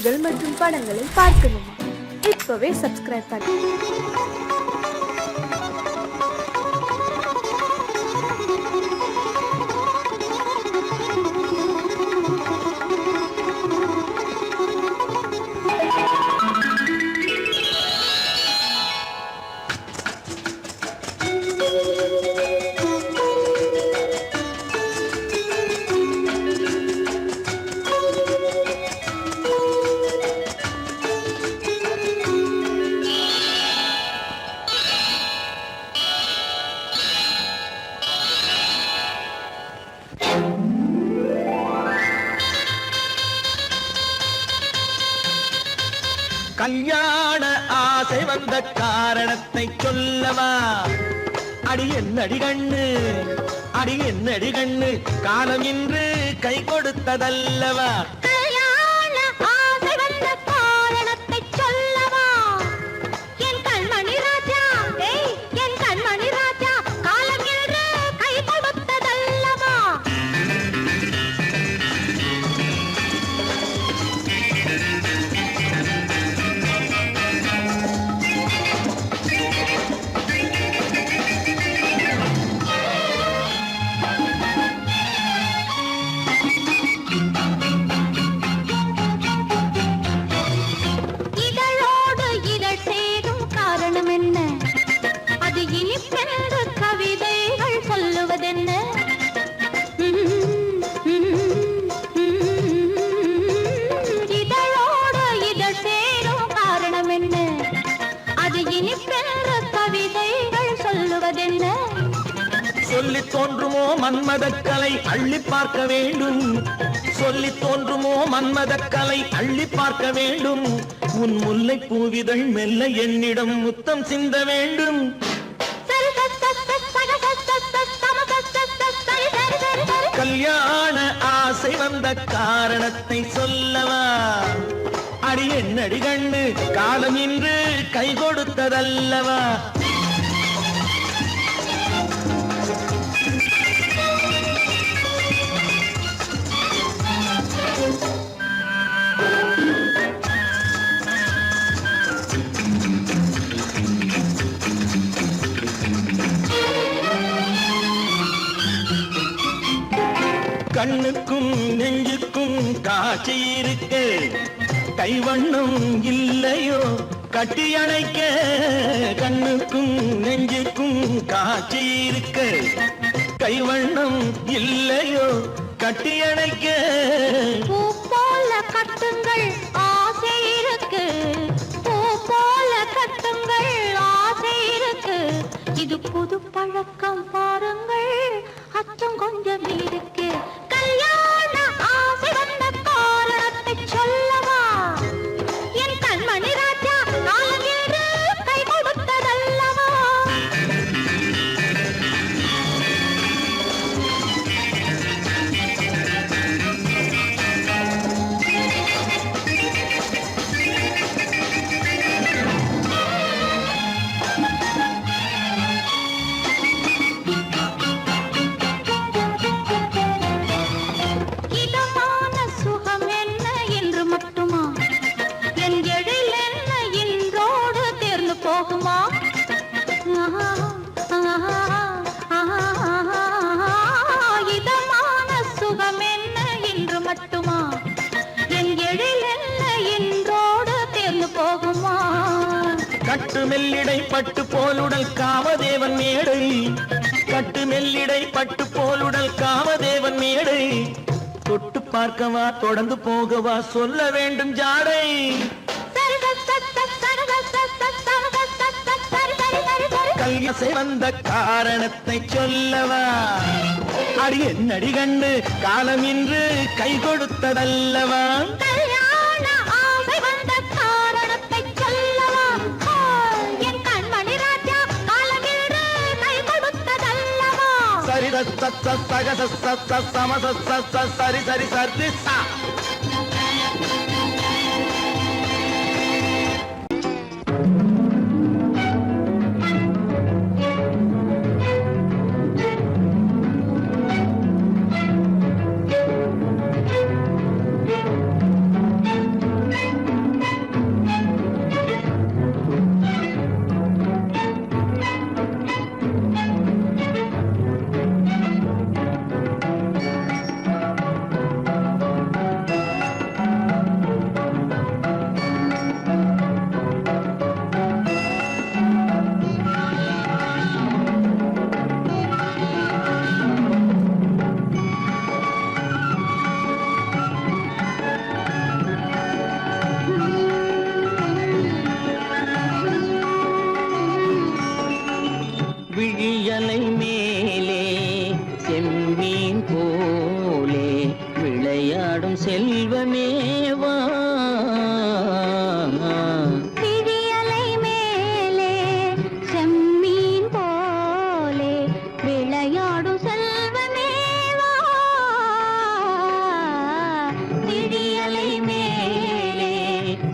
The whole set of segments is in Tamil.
செய்திகள் மற்றும் படங்களை பார்க்கணுமா? இப்பவே சப்ஸ்கிரைப் பண்ணுங்க. கல்யாண ஆசை வந்த காரணத்தை சொல்லவா? அடி என்னடி கண்ணு, அடி என்னடி கண்ணு, காலம் இன்று கை கொடுத்ததல்லவா? கல்யாண ஆசை வந்த காரணத்தை சொல்லவா? என் கண்மணி ராஜா, என் கண்மணி ராஜா, காலம் இன்று கை கொடுத்ததல்லவா? சொல்லி தோன்றுமோ மன்மதக்கலை அள்ளி பார்க்க வேண்டும், சொல்லி தோன்றுமோ மன்மதக்கலை அள்ளி பார்க்க வேண்டும். உன் முல்லை பூவிதழ் மெல்ல என்னிடம் முத்தம் சிந்த வேண்டும். கல்யாண ஆசை வந்த காரணத்தை சொல்லவா? அடி என்னடி கண்ணு, காலம் இன்று கை கொடுத்ததல்லவா? கண்ணுக்கும் நெஞ்சுக்கும் காட்சி இருக்க, கைவண்ணம் இல்லையோ கட்டி அணைக்க? கண்ணுக்கும் நெஞ்சுக்கும் காட்சி இருக்க, கைவண்ணம் இல்லையோ கட்டி அணைக்க? பூ போல கட்டுங்கள் ஆசை இருக்கு, பூ போல கட்டுங்கள் ஆசை இருக்கு. இது புது பழக்கம் பாருங்கள், அச்சம் கொஞ்சம் இருக்கு. கல்யாண ஆசை வந்த காரணத்தை சொல்லவா? என் கண்மணி ராஜா, காலம் இன்று கை கொடுத்ததல்லவா? கட்டு மெல்லிடை பட்டு போலுடல் காமதேவன் மேடை, கட்டு மெல்லிடை பட்டு போலுடல் காமதேவன் மேடை. தொட்டு பார்க்கவா தொடர்ந்து போகவா சொல்ல வேண்டும் ஜாடை. கல்யாசை வந்த காரணத்தை சொல்லவா? அடி என்னடி கண்டு, காலம் இன்று கை கொடுத்ததல்லவா? சரி சரி சரி சா.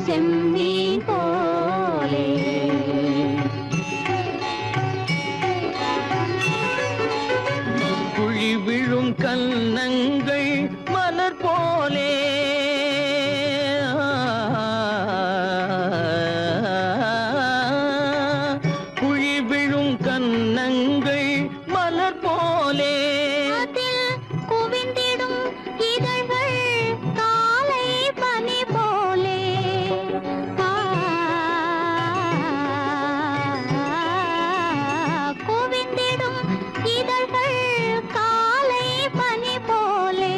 செம்மீன் போலே. குழி விழும் கன்னங்கள் மலர் போலே குழி விழும் கன்னங்கள் மலர் போலே அதில் குவிந்திடும் இதழ்கள் காலை பனி போலே. குவிந்திடும் இதழ்கள் காலை பனி போலே.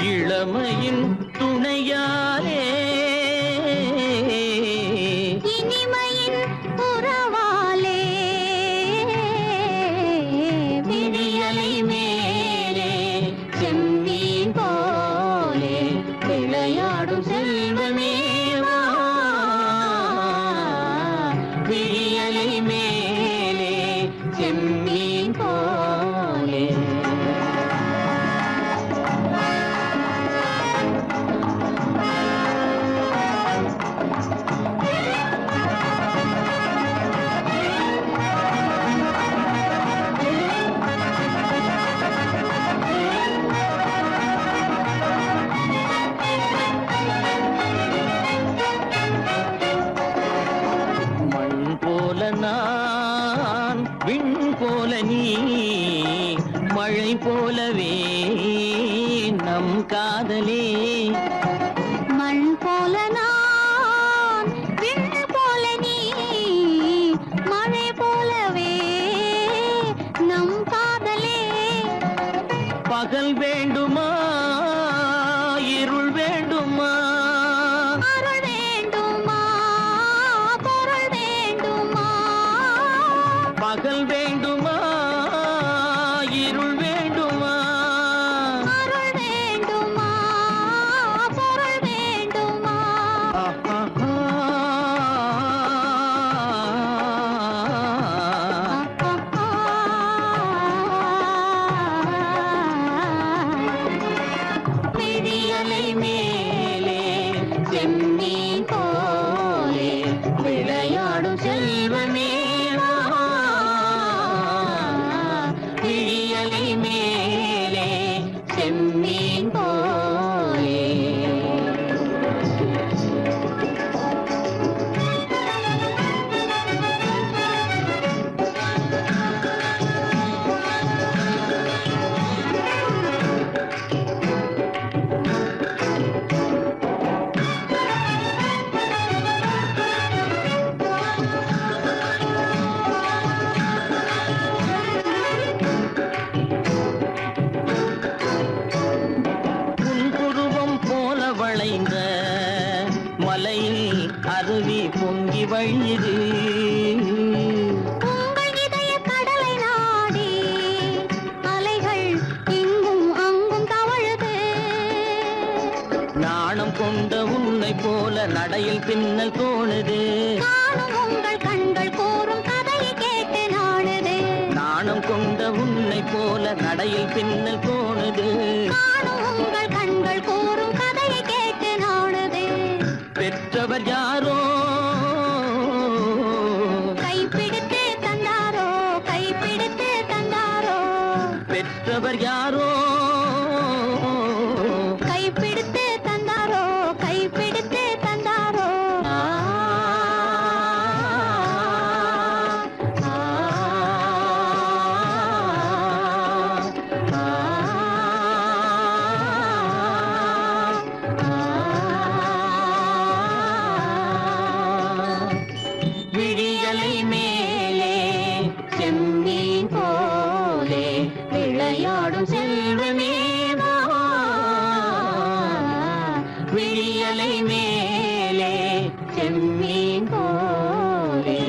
இளமையின் துணையாலே இனிமையின் உறவாலே விடியலை மேலே செம்மீன் போலே விளையாடும் செல்வமே வா. விடியலை மேலே செம்மீன் போலே. மண் போல நான் விண் போல நீ மழை போலவே நம் காதலே. மண் போல நான் விண் போல நீ மழை போலவே நம் காதலே. பகல் வேண்டுமா இருள் வேண்டுமா அருள் வேண்டுமா பொருள் வேண்டுமா. பகல் வேண்டுமா இருள் வேண்டுமா அருள் வேண்டுமா பொருள் வேண்டுமா. விடியலை மேலே செம்மீன் போலே விளையாடும் செல்வமே வா. விடியலை மேலே செம்மீன் போலே. புன்புருவம் போல வளைந்த மலையில் அருவி பொங்கி வழியுது. உங்கள் இதய கடலை நாடி அலைகள் இங்கும் அங்கும் தவழுது. நாணம் கொண்ட உன்னை போல நடையில் பின்னல் தோணுது. காணும் உங்கள் கண்கள் கூறும் கதையை கேட்டு நாடுது. நாணம் கொண்ட உன்னை போல நடையில் பின்னல் தோணுது. காணும் உங்கள் கண்கள் கூறும் கதையை கேட்டு நாடுது. பெற்றவர் யாரோ கைப்பிடித்து தந்தாரோ கைப்பிடித்து தந்தாரோ. பெற்றவர் யாரோ கைப்பிடித்து தந்தாரோ கைப்பிடித்து தந்தாரோ. விடியலை மேலே செம்மீன் போலே விளையாடும் செல்வமே வா. விடியலை மேலே செம்மீன் போலே.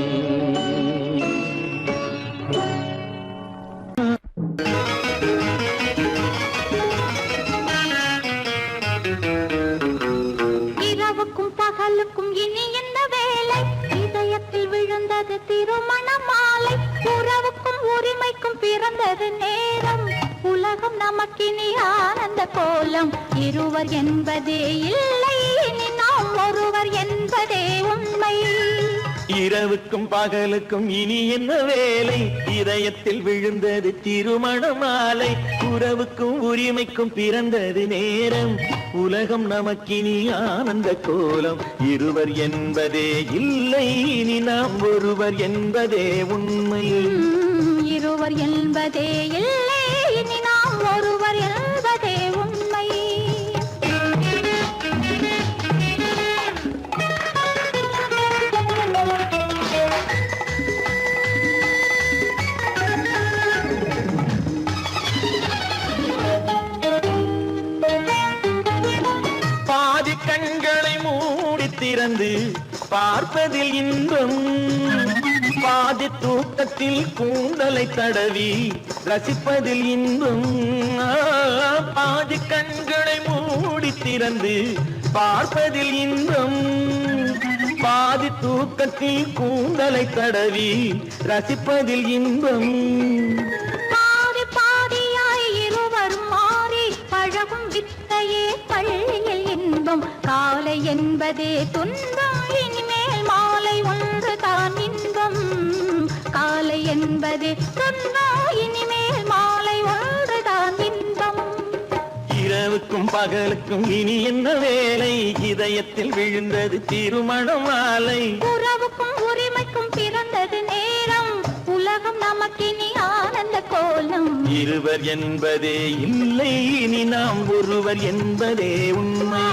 இரவுக்கும் பகலுக்கும் இனி என்ன வேலை? இதயத்தில் விழுந்தது திருமண மாலை. உறவுக்கும் உரிமைக்கும் உரிமைக்கும் பிறந்தது நேரம். உலகம் நமக்கினி ஆனந்த கோலம். இருவர் என்பதே இல்லை, இனி நாம் ஒருவர் என்பதே உண்மை. இரவுக்கும் பகலுக்கும் இனி என்ன வேலை? இதயத்தில் விழுந்தது திருமண மாலை. உறவுக்கும் உரிமைக்கும் பிறந்தது நேரம். உலகம் நமக்கினி ஆனந்த கோலம். இருவர் என்பதே இல்லை, இனி நாம் ஒருவர் என்பதே உண்மை. இருவர் என்பதே இல்லை, இனி நாம் ஒருவர் என்பதே உண்மை. பாதி கண்களை மூடி திறந்து பார்ப்பதில் இன்பம். பாதி தூக்கத்தில் கூந்தலை தடவி ரசிப்பதில் இன்பம். பாதி கண்களை மூடி திறந்து பார்ப்பதில் இன்பம். பாதி தூக்கத்தில் கூந்தலை தடவி ரசிப்பதில் இன்பம். பாதி பாதியாய் இருவரும் மாறி பழகும் வித்தையே பள்ளியில் இன்பம். காலை என்பதே துன்பம், இனிமேல் மாலை ஒன்று தான் இன்பம். காலை என்பதே துன்பம், இனிமேல் மாலை ஒன்று தான் இன்பம். இரவுக்கும் பகலுக்கும் இனி என்ன வேலை? இதயத்தில் விழுந்தது திருமண மாலை. உறவுக்கும் உரிமைக்கும் பிறந்தது நேரம். உலகம் நமக்கினி ஆனந்த கோலம். இருவர் என்பதே இல்லை, இனி நாம் ஒருவர் என்பதே உண்மை.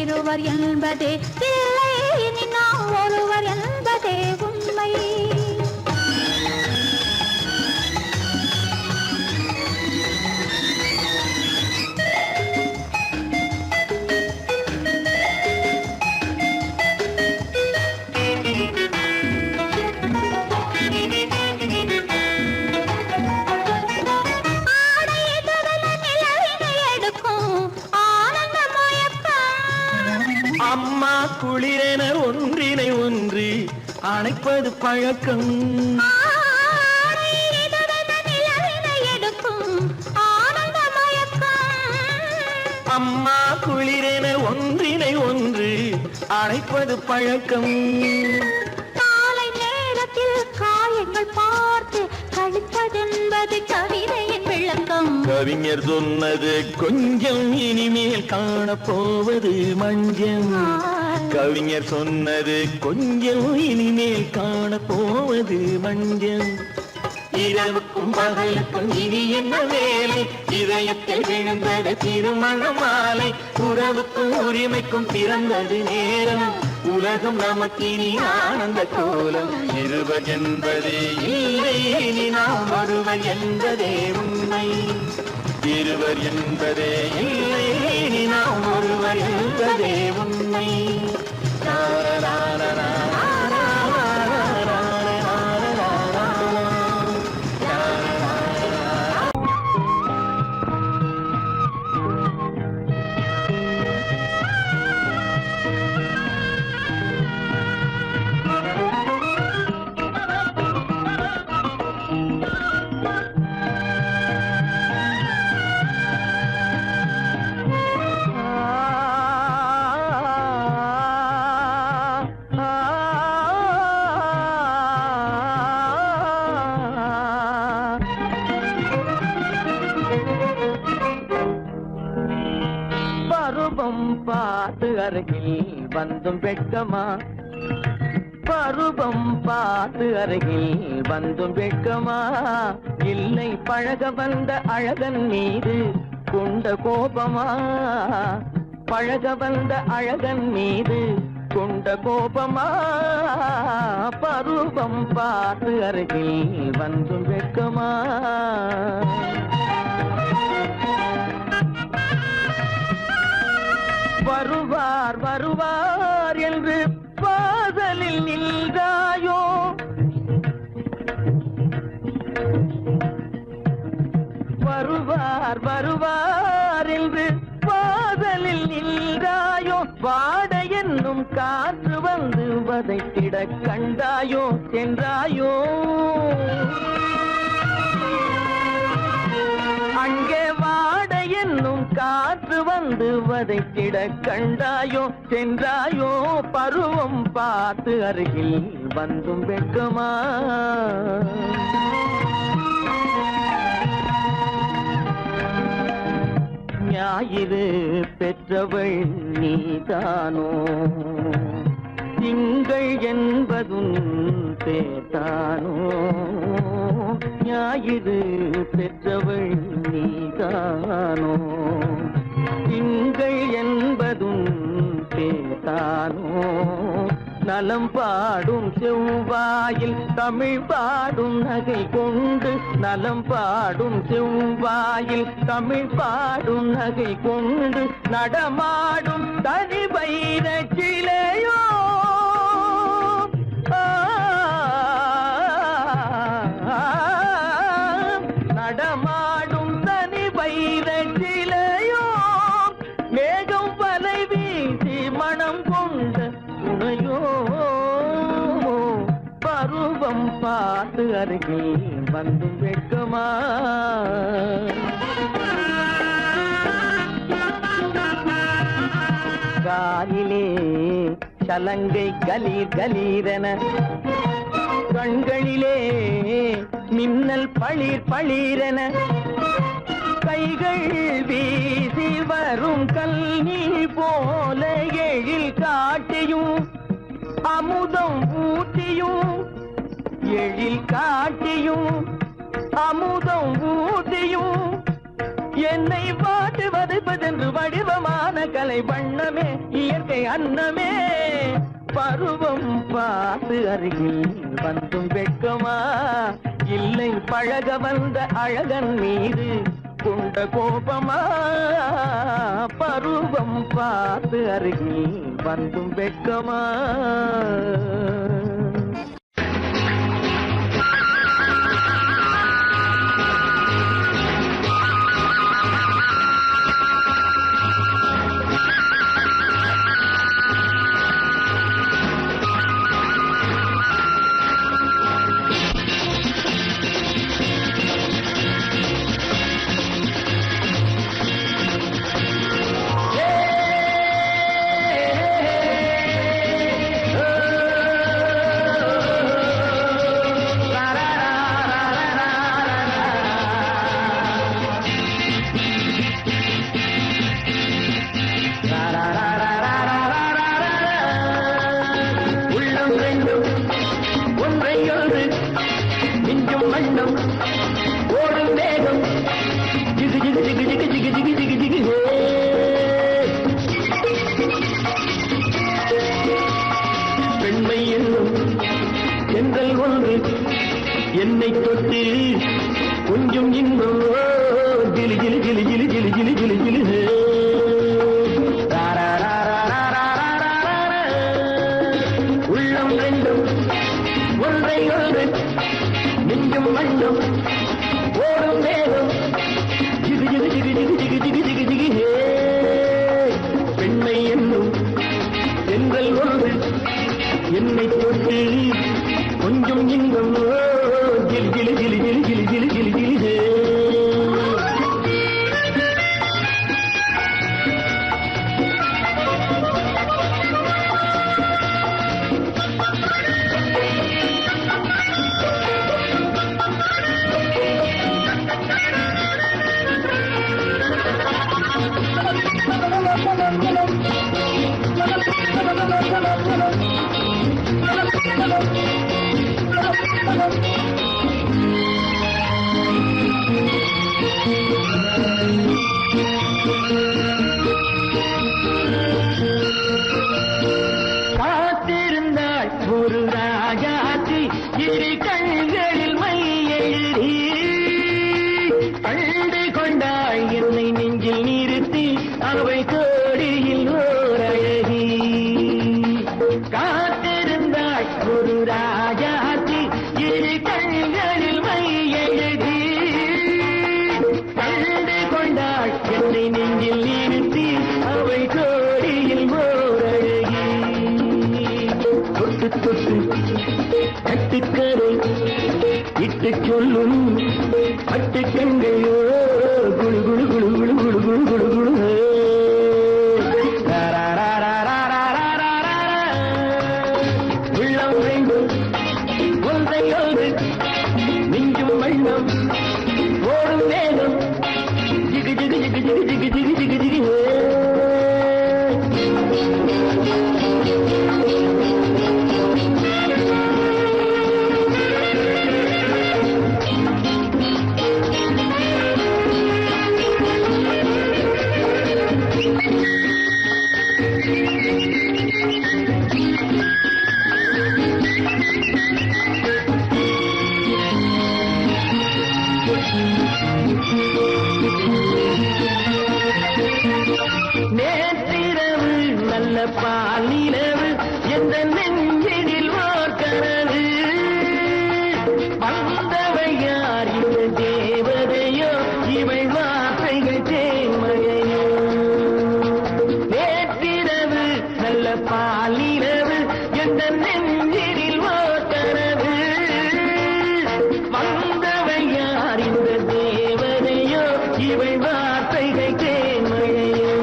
இருவர் என்பதே இல்லை, இனி நாம் ஒருவர் என்பதே உண்மை. அம்மா குளிரென ஒன்றினை ஒன்று அணைப்பது பழக்கம். அம்மா குளிரென ஒன்றினை ஒன்று அணைப்பது பழக்கம். காலை நேரத்தில் காயங்கள் பார்த்து கழிப்பதென்பது கவிதையின் விளக்கம். கவிஞர் சொன்னது கொஞ்சம், இனிமேல் காணப்போவது மஞ்சம். கவிஞர் சொன்னது கொஞ்சம், இனிமேல் காணப்போவது மஞ்சம். இரவுக்கும் பகலுக்கும் இனி என்ன வேலை? இதயத்தில் விழுந்தது திருமண மாலை. உறவுக்கும் உரிமைக்கும் பிறந்தது நேரம். உலகம் நமக்கினி ஆனந்த கோலம். இருவர் என்பதே இல்லை, இனி நாம் ஒருவர் என்பதே உண்மை. இருவர் என்பதே இல்லை, இனி நாம் ஒருவர் என்பதே உண்மை. பருவம் பார்த்து அருகில் வந்தும் வெட்கமா? பருவம் பார்த்து அருகில் வந்தும் வெட்கமா? இல்லை பழக வந்த அழகன் மீது கொண்ட கோபமா? பழக வந்த அழகன் மீது கொண்ட கோபமா? பருவம் பார்த்து அருகில் வந்தும் வெட்கமா? வருவார் வருவார் என்று வாசலில் நின்றாயோ? வருவார் வருவார் என்று வாசலில் நின்றாயோ? வாட என்னும் காற்று வந்து வதைத்திட கண்டாயோ? சென்றாயோ? காற்று வந்து வதைத்திட கண்டாயோ சென்றாயோ பருவம் பார்த்து அருகில் வந்தும் வெட்கமா ஞாயிறு பெற்றவள் நீதானோ திங்கள் என்பதும் பேத்தானோ ஞாயிறு பெற்றவள் நீதானோ திங்கள் என்பதும் பேத்தானோ நலம் பாடும் செவ்வாயில் தமிழ் பாடும் நகை கொண்டு நலம் பாடும் செவ்வாயில் தமிழ் பாடும் நகை கொண்டு நடமாடும் தனி வைர சிலையோ நடமாடும் தனி வைர சிலையோ மேகம் வலை வீசி மனம் கொண்ட துணையோ பருவம் பார்த்து அருகில் வந்தும் வெட்கமா காலிலே சலங்கை கலீர் கலீரென கண்களிலே மின்னல் பளிர் பளிரென கைகள் வீசி வரும் கல்வி போல எழில் காட்டியும் அமுதம் ஊட்டியும் எழில் காட்டியும் அமுதம் ஊட்டியும் என்னை பாட்டு வதைப்பதென்று வடிவமான கலை வண்ணமே இயற்கை அன்னமே பருவம் பார்த்து அருகில் வந்தும் வெட்கமா இல்லை பழக வந்த அழகன் மீது கொண்ட கோபமா பருவம் பார்த்து அருகில் வந்தும் வெட்கமா என்னை தொட்டு கொஞ்சம் இன்னும் ஜிலி ஜிலி ஜிலி ஜிலி ஜிலி ஜிலி ஜிலி ஜிலி உள்ளம் ரெண்டும் ஒன்றை ஒன்று நெஞ்சும் மண்ணும் ஓடும் வேகம் ஜிகு ஜிகு ஜிகு ஜிகு ஜிகு ஜிகு ஜிகு ஜிகு பெண்மை என்னும் எங்கள் ஒன்று என்னை தொட்டு கொஞ்சம் இன்பம் ஜிலி ஜிலி ஜிலி ஜிலி ஜிலி ஜிலி ஜிலி ஜிலி காத்திருந்தாள் ஒரு ராஜாத்தி இரு கண்களில் மை எழுதி கண்டு கொண்டாள் என்னை நெஞ்சில் நிறுத்தி அவை கோடியில் ஓர் அழகி காத்திருந்தாள் ஒரு ராஜாத்தி இரு கண்களில் மை எழுதி கண்டு கொண்டாள் என்னை நெஞ்சில் நிறுத்தி அவை கோடியில் ஓர் அழகி தொட்டு தொட்டு கட்டுக்கரை இட்டு சொல்லும் பட்டு கண்கையோ குழு குழு குழு குழு குழு குழு குழு குழு எண்ணம் ஓடும் வேகம் ஜிகு ஜிகு ஜிகு ஜிகு ஜிகு ஜிகு ஜிகு ஜிகு நேற்றிரவு நல்ல பாலிரவு எந்த நெஞ்சினில் வார்க்கிறது வந்தவை யார் இந்த தேவதையோ இவை வார்த்தைகள் தேன்மையோ நேற்றிரவு நல்ல பாலிரவு எந்த நெஞ்சினில் வார்க்கிறது வந்தவை யார் இந்த தேவதையோ இவை வார்த்தைகள் தேன்மையோ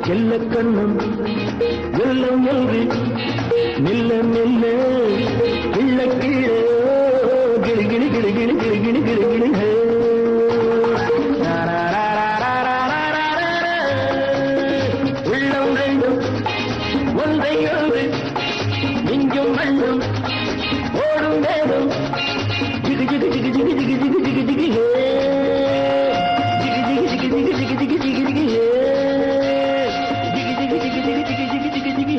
செல்ல கண்ணம் வெள்ளம் என்று மெல்ல மெல்ல கிள்ள கீழே கிளி கிளி கிளி கிளி கிளி கிளி கிளி கிளி உள்ளம் ரெண்டும் ஒன்றை ஒன்று மிஞ்சும் மண்ணும் ஓடும் வேகம் ஜிகு ஜிகு ஜிகு ஜிகு ஜிகு ஜிகு ஜிகு ஜிகு ஜிகு ஜிகு ஜிகு ஜிகு ஜிகு ஜிகு ஜிகு ஜிகு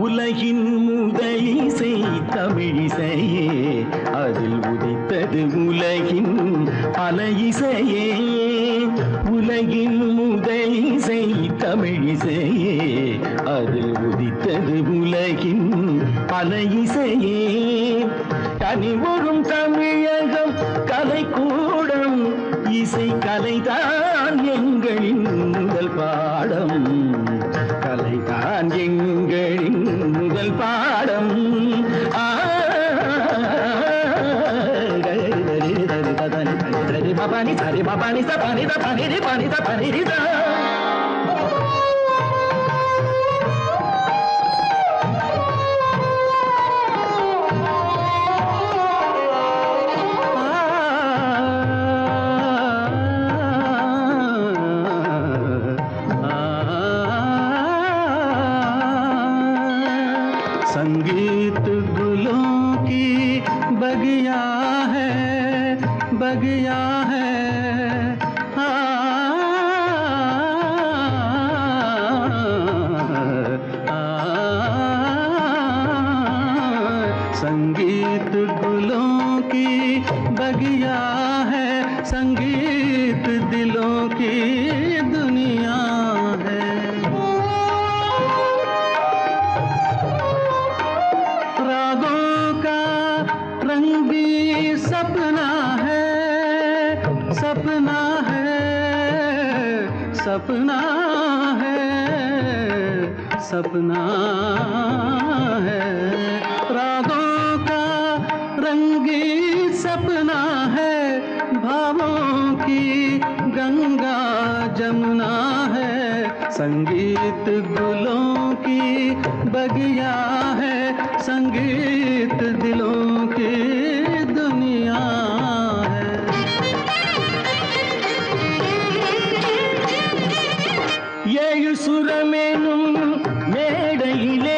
உலகின் முதலிசை தமிழிசையே அதில் உதித்தது உலகின் பல இசையே உலகின் முதலிசை தமிழிசையே அதில் உதித்தது உலகின் பல இசையே கனிவுறும் தமிழகம் கலைக்கூடம் இசை கலைதான் எங்களின் முதல் பாடம் கலைதான் எங்களின் முதல் பாடம் பபானி சரி பபானி சபானி தபானி பானி தபானி संगीत गुलों की बगिया है बगिया है संगीत गुलों की बगिया है संगीत दिलों की दुनिया है रागों का रंगी सपना है सपना है सपना है सपना है रागों का रंगी सपना है भावों की गंगा जमुना है संगीत गुलों की बगिया है संगीत दिलों की दुनिया है ஏழு சுரமேனும் மேடையிலே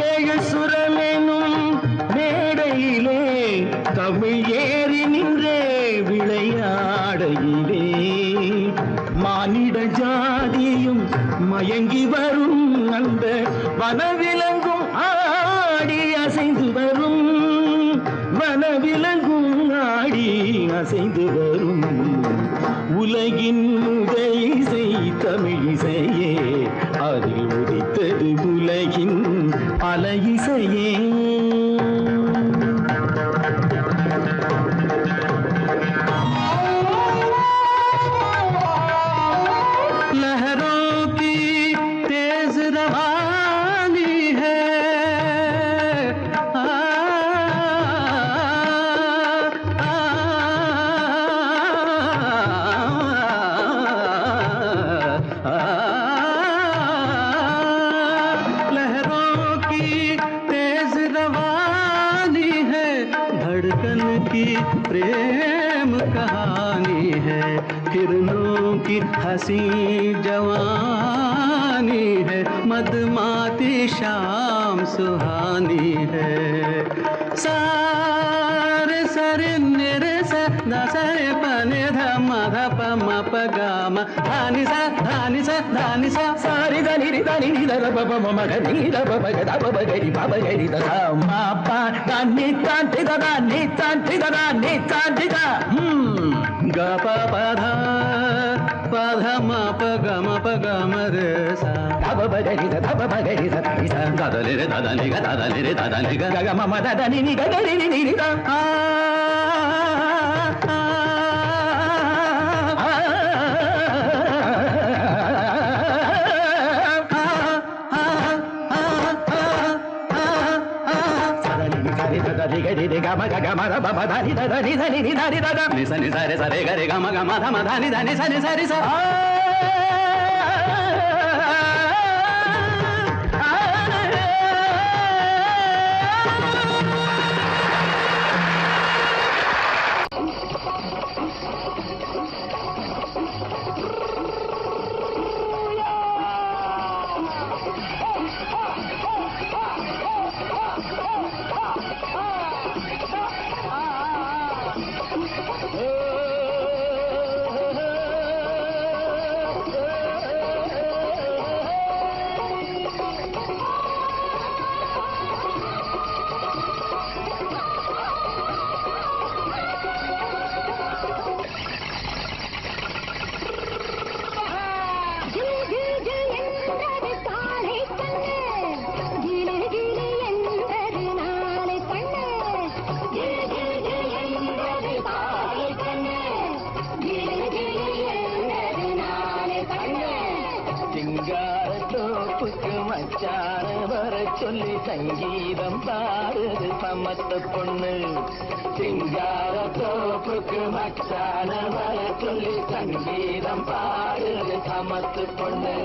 ஏழு சுரமேனும் மேடையிலே தமிழ் ஏறி நின்றே விளையாடையிலே மானிட ஜாதியும் மயங்கி வரும் அந்த வனவிலங்கும் ஆடி அசைந்து வரும் வனவிலங்கும் ஆடி அசைந்து வரும் உலகின் முதல் இசை தமிழிசையே அதில் உதித்தது உலகின் பல இசையே लहरों प्रेम कहानी है, किरणों की हंसी जवानी है, मदमाती शाम सुहानी है। सारे सरे निरे सा दा सरे पने ध म ध प म प ग म धानी सा धानी सा धानी सा सारी धनी रि धनी नि ध र प प म म ग नि ध प प ग ध प प ग रि प प ग रि ध सा म प द नि ता ति द दा नि ता ति द दा नि ता ति द ग प प ध म प ग म प ग म रे सा ध प प ग रि ध ध प प ग रि ध नि सा दा दा रे दा दा नि ग दा दा नि रे दा दा नि ग ग ग म म द द नि नि ग ग रि नि रि ध नि सा नि सा रे सा रे ग रे ग म ग म ध म ध नि ध नि सा नि सा रे सा சொல்லி சங்கீதம் பாடுது சமத்து பொண்ணு சிங்கார தோப்புக்கு மச்சான வர சொல்லி சங்கீதம் பாடுது சமத்து பொண்ணு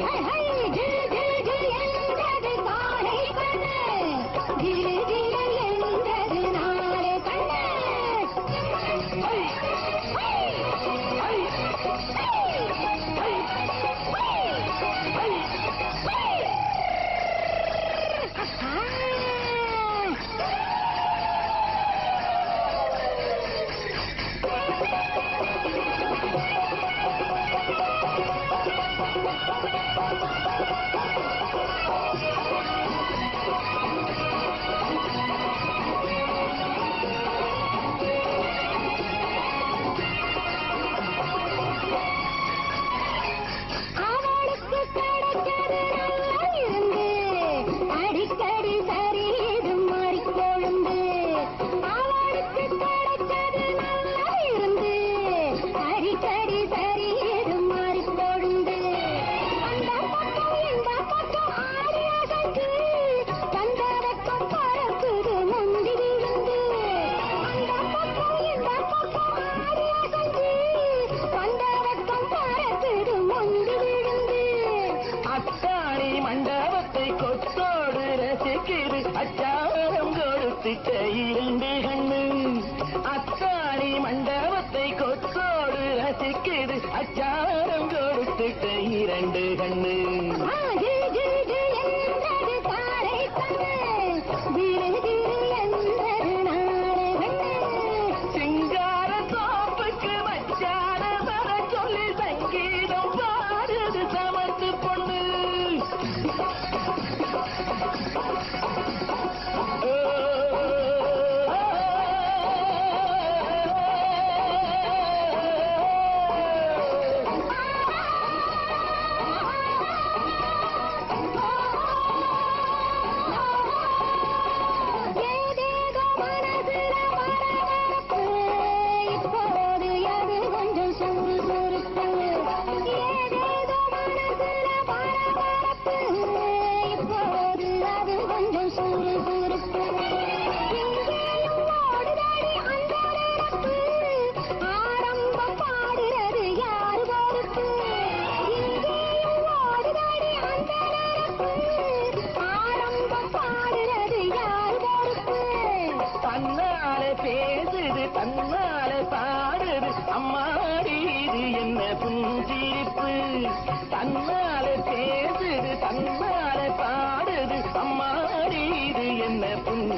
இரண்டு கண்ணு அத்தாணி மண்டபத்தை கொத்தோடு ரசிக்குது அச்சாரம் கொடுத்துட்ட இரண்டு கண்ணு சிங்கார தோப்புக்கு மச்சான வர சொல்லி சங்கீதம் பாடுது சமத்து பொண்ணு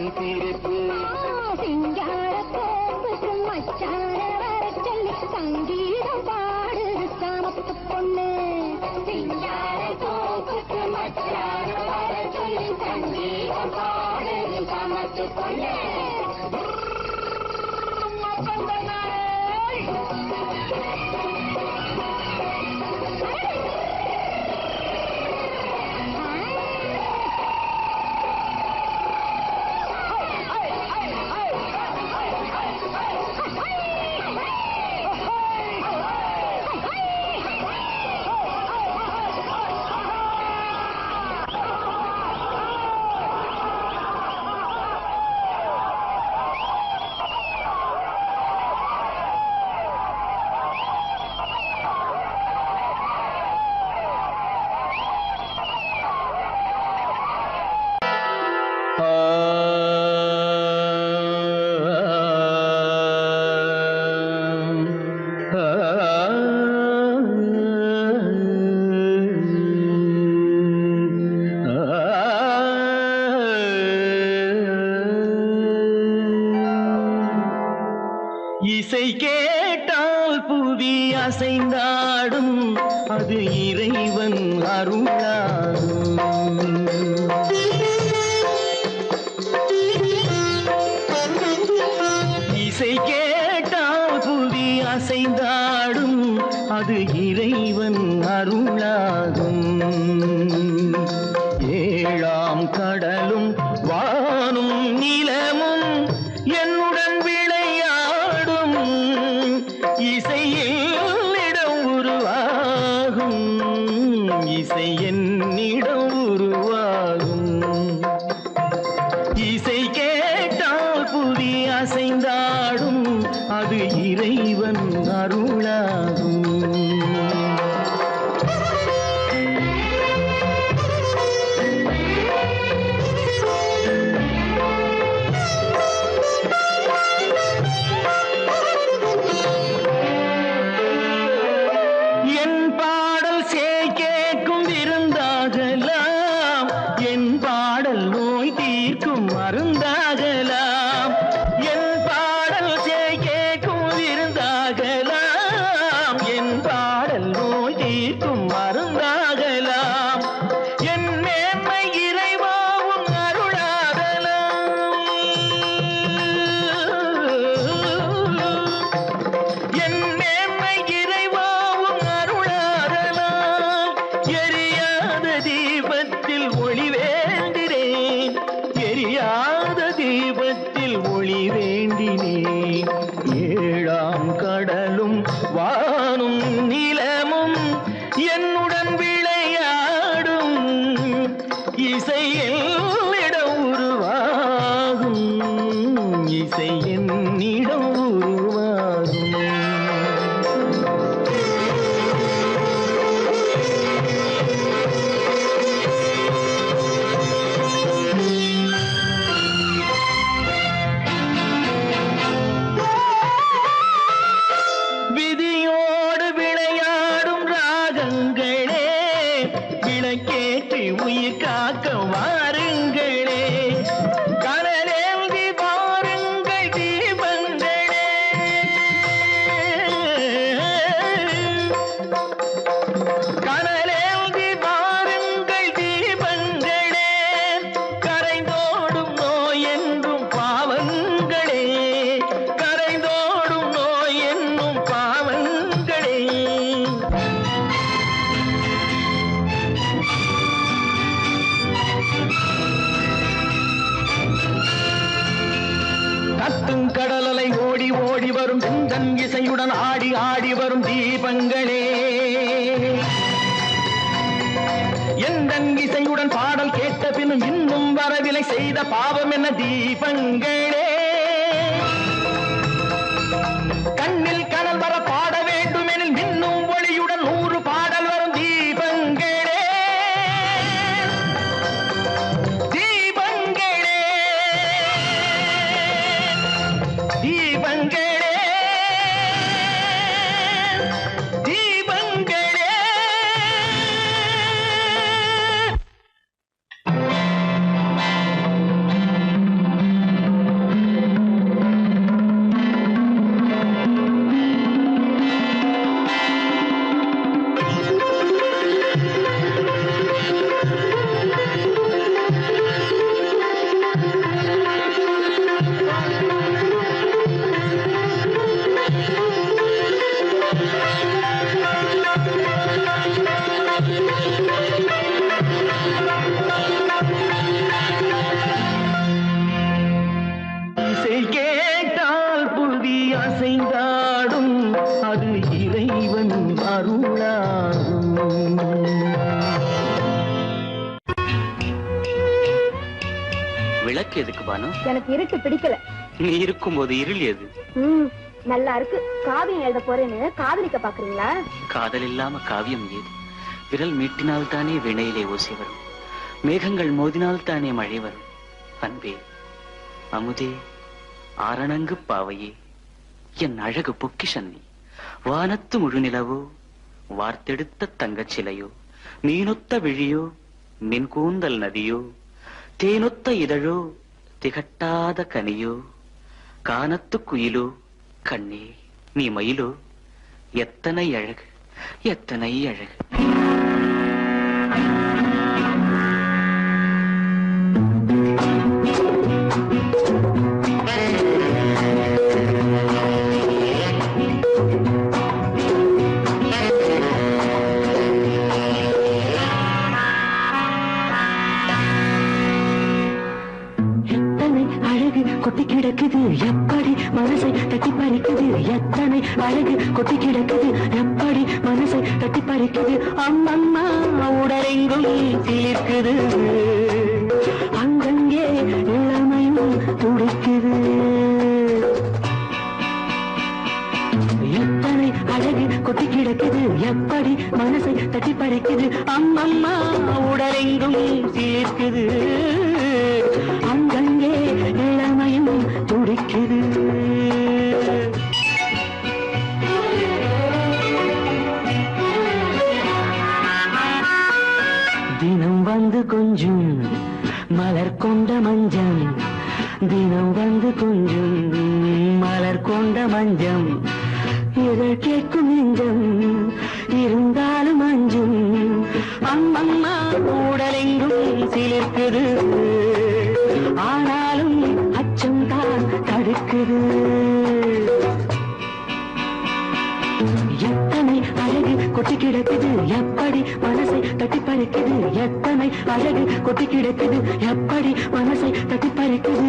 உன் சிரிப்பு. சிங்கார தோப்புக்கு மச்சார வர சொல்லி சங்கீதம் பாடுது சாமத்து பொண்ணு. சிங்கார தோப்புக்கு மச்சார வர சொல்லி சங்கீதம் பாடுது சாமத்து பொண்ணு. இசை கேட்டால் புவி அசைந்தாடும் அது இறைவன் அருளாகும். இசை கேட்டால் புவி அசைந்தாடும் அது இறைவன் அருளாகும். ஏழாம் கடலும் வானும் நிலமும் என்னுடன் விளையாடும் இசையில் இடம் உருவாகும். இசை என்னிடம் உருவாகும். இசை கேட்டால் புவி அசைந்தாடும் அது இறைவன் அருளாகும். மருந்தாகலாம் என் பாடல் கேட்கும் விருந்தாகலாம். என் பாடல் நோய் தீர்க்கும் மருந்தாகலாம். என் மேன்மை இறைவாவும் அருளாகலாம். என் மேன்மை இறைவாவும் அருளாகலாம். எரியாத தீபத்தில் ஒளி வேண்டினேன். எரியாத தீபத்தில் ஒளி வேண்டினேன். ஏழாம் கடலும் வானும் நிலமும் என்னுடன் விளையாடும் இசையில் இடம் உருவாகும். இசை என்னிடம் உருவாகும். விதியோடு விளையாடும் ராகங்களே, விளக்கேற்றி உயிர் காக்க வாருங்களே. கனலேந்தி பாருங்கள் தீபங்களே. கனலேந்தி பாருங்கள் தீபங்களே. கரைந்தோடும் நோய் என்றும் பாவங்களே. கரைந்தோடும் நோய் என்னும் பாவங்களே. கத்தும் கடலலை ஓடி ஓடி வரும் செந்தன் இசையுடன் ஆடி ஆடி வரும் தீபங்களே. எந்தன் இசையுடன் பாடல் கேட்ட பின்னும் இன்னும் வரவில்லை செய்த பாவம் என்ன தீபங்களே. கண்ணில் கனல் வர பாட வேண்டும் எனில் மின்னும் ஒளியுடன் 100 பாடல் வரும் தீபங்களே. தீபங்களே தீபங்களே தீபங்களே. விளக்கு எதுக்கு பானு? எனக்கு இருட்டு பிடிக்கல. நீ இருக்கும்போது இருள் எது? நல்லா இருக்கு. காவியம் எழுத போறேன்னு காதலிக்க பாக்குறீங்களா? காதல் இல்லாம காவியம் ஏது? விரல் மீட்டினால் தானே வினையிலே ஓசை வரும், மேகங்கள் மோதினால் தானே மழை வரும். அன்பே, அமுதே, ஆரணங்கு பாவையே, என் அழகு பொக்கிஷன்னி, வானத்து முழுநிலவோ, வார்த்தெடுத்த தங்கச் சிலையோ, மீனொத்த விழியோ, மின் கூந்தல் நதியோ, தேனொத்த இதழோ, திகட்டாத கனியோ, கானத்து குயிலோ, கண்ணே நீ மயிலோ, எத்தனை அழகு, எத்தனை அழகு. கொட்டி கிடக்குது எப்படி மனசை தட்டி பறிக்குது, எத்தனை அழகு கொட்டி கிடக்குது எப்படி மனசை தட்டி பறிக்குது. அம்மம்மா உடலெங்கும் சிலிர்க்குது, அங்கங்கே இளமையும் துடிக்குது. எத்தனை அழகு கொட்டி கிடக்குது எப்படி மனசை தட்டி பறிக்குது. அம்மம்மா உடலெங்கும் சிலிர்க்குது, அங்கங்கே இளமையும் துடிக்குது. தினம் வந்து கொஞ்சம் மலர் கொண்ட மஞ்சம், தினம் வந்து கொஞ்சம் மலர் கொண்ட மஞ்சம், இதை கேட்கும் நெஞ்சம் இருந்தாலும் அஞ்சும். அம்மம்மா உடலெங்கும் சிலிர்க்குது, ஆனாலும் அச்சம் தான் தடுக்குது. எத்தனை அழகு கொட்டி கிடக்குது எப்படி மனசை தட்டி பறிக்குது, எத்தனை அழகு கொட்டி கிடக்குது எப்படி மனசை தட்டி பறிக்குது.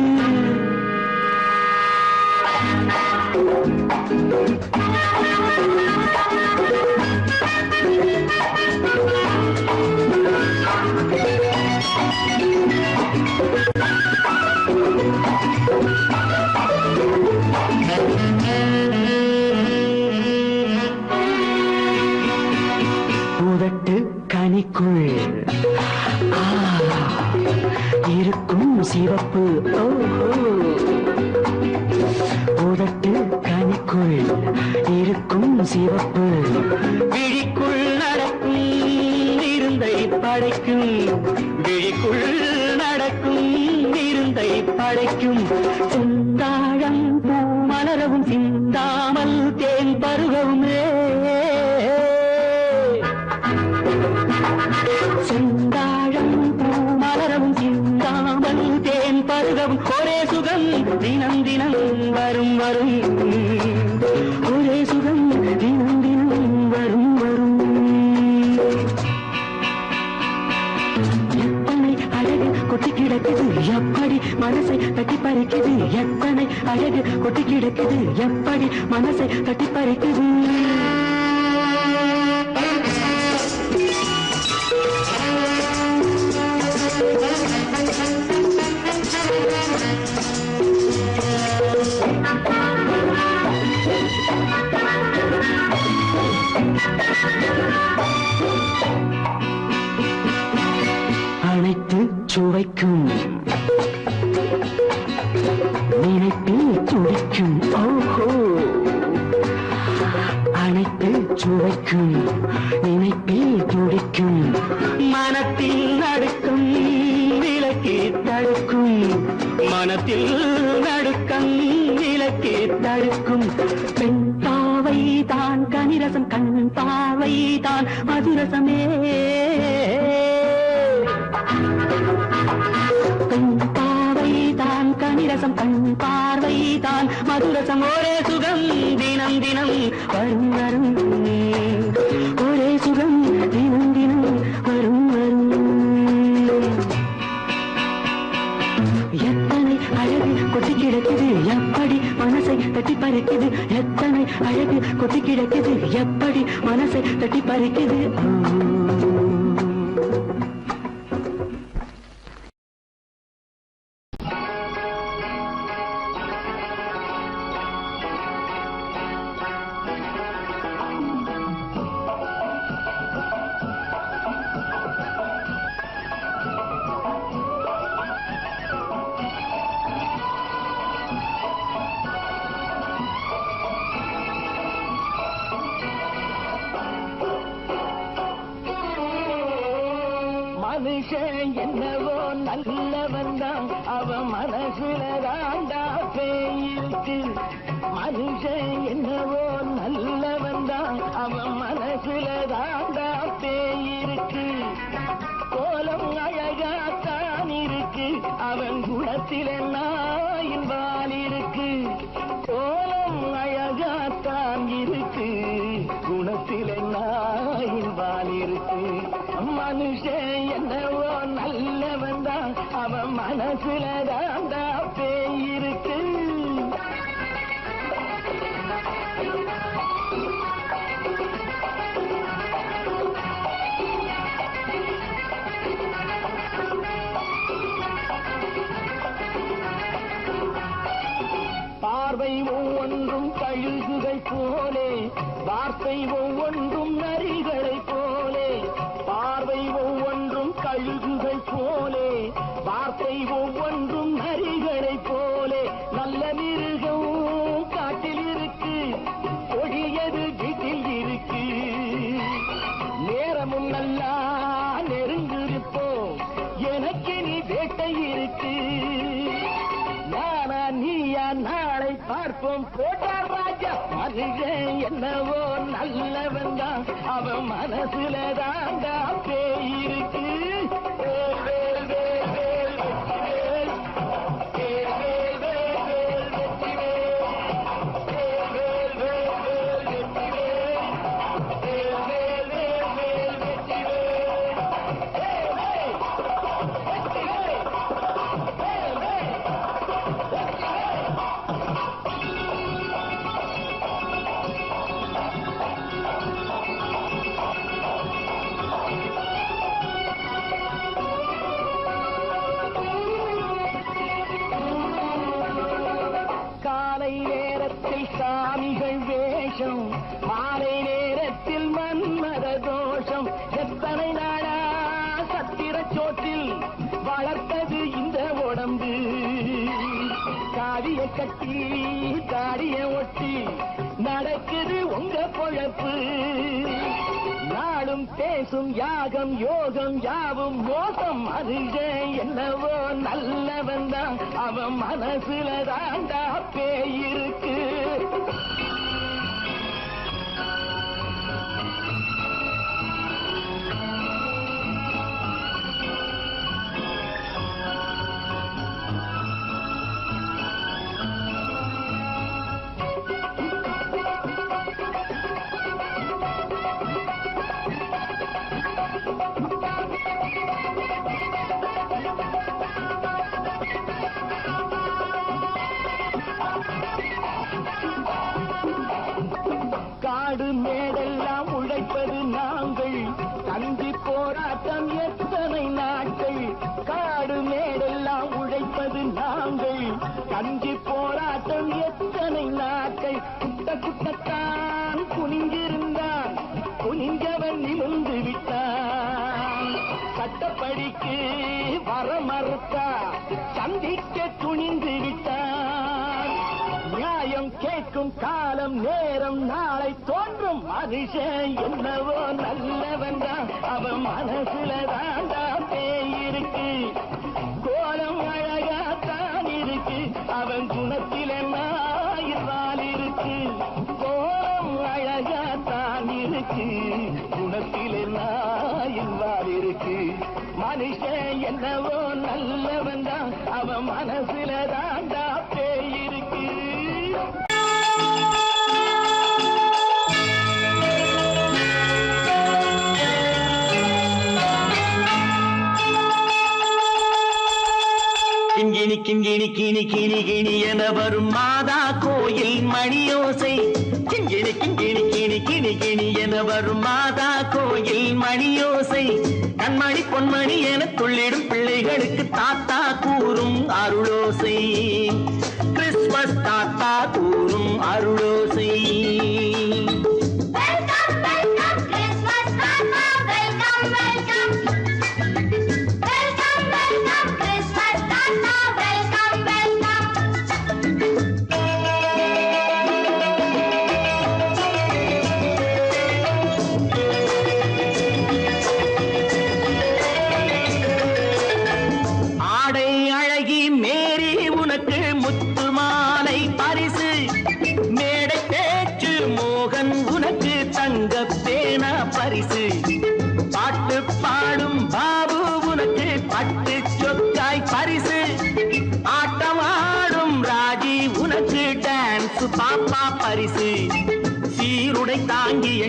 உதட்டு கனிக்குள் இருக்கும் சிவப்பு, உதட்டு கனிக்குள் இருக்கும் சிவப்பு, விழிக்குள் நடக்கும் இருந்தை படைக்கும், விழிக்குள் நடக்கும் இருந்தை படைக்கும். செந்தாழம் பூ மலரவும் சிந்தாமல் தேன் பருகவுமே, செந்தாழம் பூ மலரவும் சிந்தாமல் தேன் பருகவும். ஒரே சுகம் தினம் தினம் வரும் வரும், ஒரே சுகம் தினம் தினம் வரும் வரும். எத்தனை அழகு கொட்டி கிடக்குது எப்படி மனசை தட்டி பறிக்குது, எத்தனை அழகு கொட்டி கிடக்குது எப்படி மனசை தட்டி பறிக்குது. அனைத்து சுவைக்கும் நினைப்பில் துடிக்கும், ஓஹோ, அனைத்து சுவைக்கும் நினைப்பில் துடிக்கும். மனத்தில் நடுக்கும் விலக்கி தடுக்கும், மனத்தில் நடுக்கம் விலக்கி தடுக்கும். பெண் பாவை தான் கனிரசம், கண் பாவை தான் மதுரசமே, பெண் பாவை தான் கனிரசம், கண் பார்வை தான் மதுரசம். ஒரே சுகம் தினம் தினம் வரும் வரும், ஒரே சுகம் தினம் தினம் வரும் வரும். எத்தனை அழகு கொட்டி கிடக்குது எப்படி மனசை தட்டி பறிக்குது, எத்தனை அழகு கொட்டி கிடக்குது எப்படி மனசை தட்டி பறிக்குது. மனுஷன் என்னவோ நல்லவன் தான், அவன் மனசுல தாண்டா பேயிருக்கு. மனுஷன் என்னவோ நல்லவன் தான், அவன் மனசுல தாண்டா பேயிருக்கு. கோலம் அழகாத்தான் இருக்கு, அவன் குணத்தில நாயின் வால் இருக்கு. கோலம் அழகாத்தான் இருக்கு, குணத்தில நாயின் வால் இருக்கு. மனுஷன் என்னவோ நல்லவன் தான், அவன் மனசுல தாண்டா பேயிருக்கு. பார்வை ஒவ்வொன்றும் கழுகுகை போலே, வார்த்தை ஒவ்வொன்றும் நரிகளை போலே. பார்வை ஒவ்வொன்றும் கழுகுகை போலே, வார்த்தை ஒவ்வொன்றும் நரிகளை போலே. நல்ல மிருகம் காட்டில் இருக்கு, கொடியது வீட்டில் இருக்கு. நேரமும் நல்லா நெருங்கிருப்போம், எனக்கு நீ வேட்டை இருக்கு. நானா நீயா நாளை பார்ப்போம், போட்டார் ராஜா. மனுஷன் என்னவோ நல்லவன் தான், அவன் மனசுல தாண்டா பேயிருக்கு. காலை நேரத்தில் சாமிகள் வேஷம், மாலை நேரத்தில் மன்மத தோஷம். எத்தனை நாளா சத்திர சோற்றில் வளர்த்தது இந்த உடம்பு. காவிய கட்டி தாடிய ஒட்டி நடக்குது உங்க பொழப்பு. நாளும் பேசும் யாகம் யோகம் யாவும் மோசம். மனுஷன் என்னவோ நல்லவன் தான், அவன் மனசுல தாண்டா பேயிருக்கு. காடு மேடெல்லாம் உழைப்பது நாங்கள், கஞ்சி போராட்டம் எத்தனை நாட்கள். காடு மேடெல்லாம் உழைப்பது நாங்கள், கஞ்சி போராட்டம் எத்தனை நாட்கள். குட்ட குட்டத்தான் குனிஞ்சிருந்தான், குனிஞ்சவன் நிமிர்ந்து விட்டான். சட்டப்படிக்கு வர மறுத்தா, சந்திக்க துணிந்து விட்டான். நியாயம் கேட்கும் காலம் நேரம் நாளை தோன்றும். மனுஷன் என்னவோ நல்லவன் தான், அவன் மனசுல தாண்டா பேயிருக்கு. கோலம் அழகாத்தான் இருக்கு, அவன் குணத்தில நாயிரால் இருக்கு. கோலம் அழகாத்தான் இருக்கு, குணத்தில நாயிரால் இருக்கு. மனுஷன் என்னவோ நல்லவன் தான், அவன் மனசுல தாண்டா பேயிருக்கு. கிங்கிணி கிங்கிணி கிணி கிணி கிணி என வரும் மாதா கோயில் மணியோசை. கிங்கிணி கிங்கிணி கிணி கிணி கிணி என வரும் மாதா கோயில் மணியோசை. கண்மணி பொன்மணி என துள்ளிடும் பிள்ளைகளுக்கு தாத்தா கூறும் அருளோசை. கிறிஸ்துமஸ் தாத்தா கூறும் அருளோசை.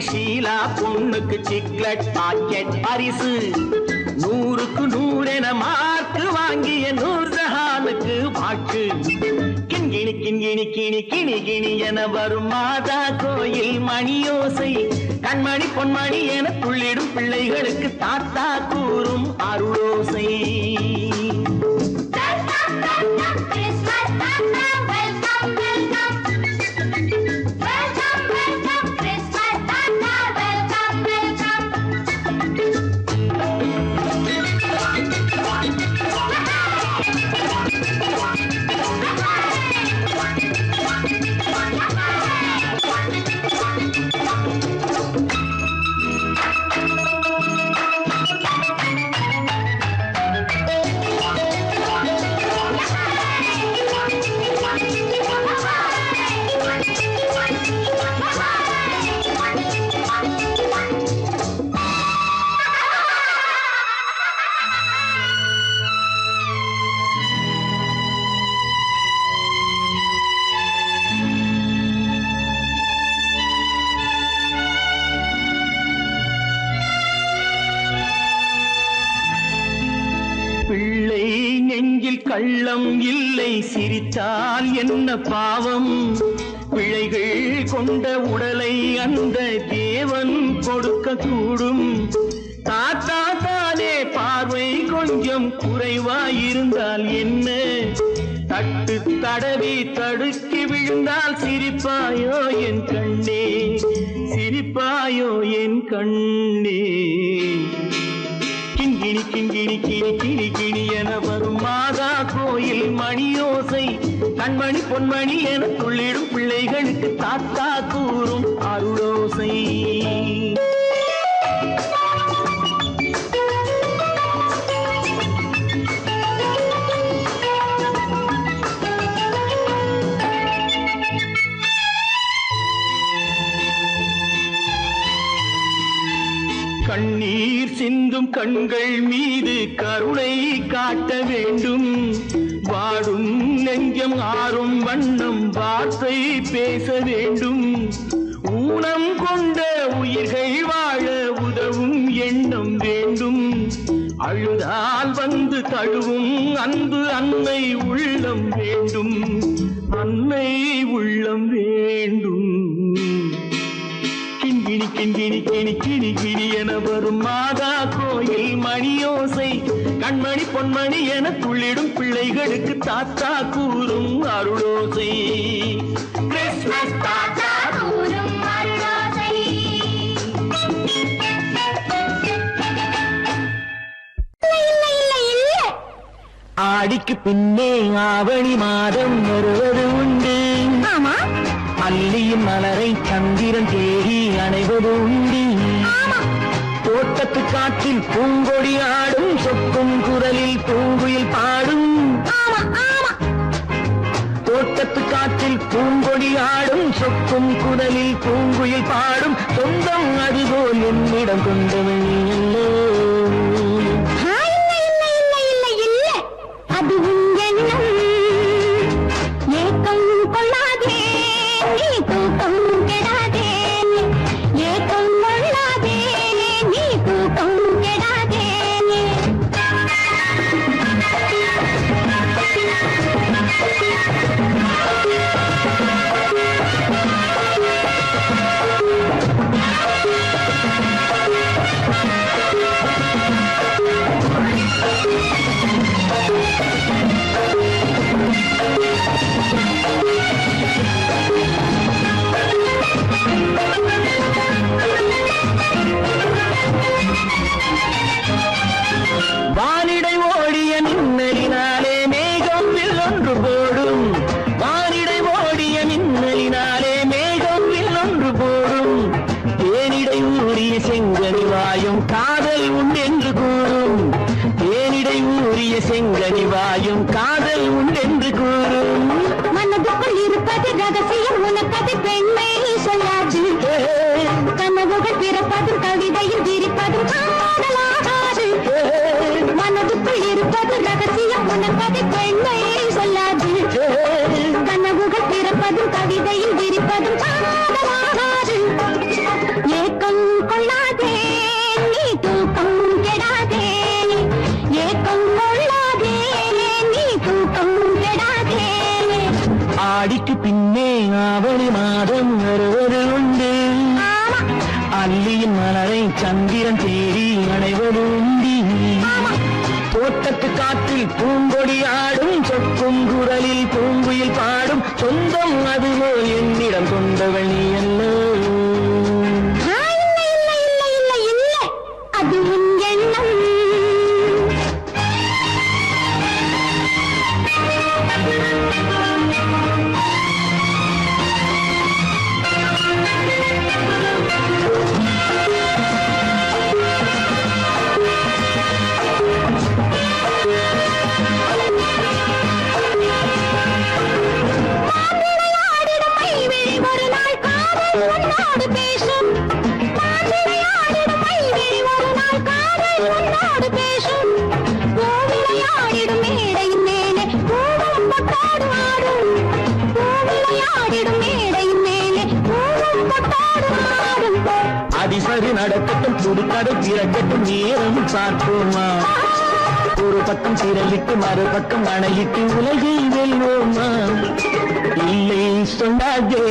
ஷீலா பொண்ணுக்கு சிக்லெட் பாக்கெட் பரிசு 100க்கு 100 என மார்க்கு வாங்கிய நூர்ஜஹானுக்கு வாக்கு கிண்கிணி கிண்கிணி கிணி கிணி கிணி என வரும் மாதா கோயில் மணியோசை கண்மணி பொன்மணி என துள்ளிடும் பிள்ளைகளுக்கு தாத்தா கூறும் அருளோசை கள்ளம் இல்லை சிரித்தால் என்ன பாவம் பிழைகள் கொண்ட உடலை அந்த தேவன் கொடுக்க கூடும் தாத்தா தானே பார்வை கொஞ்சம் குறைவாயிருந்தால் என்ன தட்டு தடவி தடுக்கி விழுந்தால் சிரிப்பாயோ என் கண்ணே சிரிப்பாயோ என் கண்ணே கிண்கிணி கிண்கிணி கிணி கிணி கிணி என வரும் மாதா கோயில் மணியோசை கண்மணி பொன்மணி என துள்ளிடும் பிள்ளைகளுக்கு தாத்தா கூறும் அருளோசை கண்ணீர் சிந்தும் கண்கள் மீது கருணை காட்ட வேண்டும் வாடும் நெஞ்சம் ஆறும் வண்ணம் வார்த்தை பேச வேண்டும் ஊனம் கொண்ட உயிர்கள் வாழ உதவும் எண்ணம் வேண்டும் அழுதால் வந்து தழுவும் அன்பு அன்னை உள்ளம் வேண்டும் அன்னை உள்ளம் வேண்டும் கிண்கிணி கிண்கிணி கிணி கிணி கிணி என வரும் மாதா கோயில் மணியோசை கண்மணி பொன்மணி என துள்ளிடும் பிள்ளைகளுக்கு தாத்தா கூறும் அருளோசை கிறிஸ்மஸ் தாத்தா கூறும் அருளோசை ஆடிக்கு பின்னே ஆவணி மாதம் வருவது உண்டு ஆமா அல்லியின் மலரை சந்திரன் தேடி அணைவது உண்டு தோட்டத்து காற்றில் பூங்கொடி ஆடும் சொக்கும் குரலில் பூங்குயில் பாடும் தோட்டத்து காற்றில் பூங்கொடி ஆடும் சொக்கும் குரலில் பூங்குயில் பாடும் சொந்தம் அதுபோல் என்னிடம் கொண்டவள் அல்லோ அது எண்ணம் ஏக்கம் கொள்ளாதே நீ தூக்கம் கெடாதே ஏக்கம் கொள்ளாதே நீ தூக்கம் கெடாதே வானிடை ஓடிய மின்னலினாலே மேகம் ஒன்று போடும் வானிடை ஓடிய மின்னலினாலே மேகம் ஒன்று போடும் தேனிடை ஊறிய செங்கனி வாயும் காதல் உண்டென்று கூறும் தேனிடை ஊறிய செங்கனி வாயும் காதல் உண்டென்று கூறும் மனதுக்குள் இருப்பது ரகசியம் உனக்கது பெண்மை சொல்லாது கனவுகள் பிறப்பதும் கவிதையில் விரிப்பதும் காதலாகாது மனதுக்குள் இருப்பது ரகசியம் உனக்கது பெண்மை சொல்லாது கனவுகள் பிறப்பதும் கவிதையில் விரிப்பதும் காதலாகாது ஆவணி மாதம் வருவது உண்டு அல்லியின் மலரை சந்திரன் தேடி அணைவது உண்டி தோட்டத்து காற்றில் பூங்கொடி ஆடும் சொக்கும் குரலில் பூங்குயில் பாடும் சொந்தம் அதுபோல் என்னிடம் கொண்டவள் நீ அல்ல அது உன் எண்ணம் அதிசரி நடக்கட்டும் புதுக்கடை திறக்கட்டும் நேரம் பார்ப்போமா ஒரு பக்கம் திரளிட்டு மறுபக்கம் அணையிட்டு உலகை வெல்வோமா இல்லை சொல்லாதே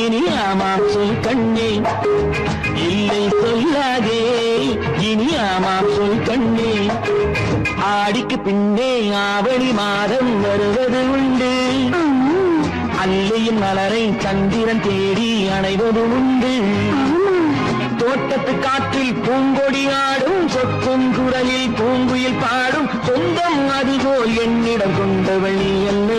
இனி ஆமாம் சொல் கண்ணே இல்லை சொல்லாதே இனி ஆமாம் சொல் கண்ணே ஆடிக்கு பின்னே ஆவணி மாதம் வருவது உண்டு அல்லியின் மலரை சந்திரன் தேடி அணைவது உண்டு தோட்டத்து காற்றில் பூங்கொடி ஆடும் சொக்கும் குரலில் பூங்குயில் பாடும் சொந்தம் அதுபோல் என்னிடம் கொண்டவள் நீ அல்ல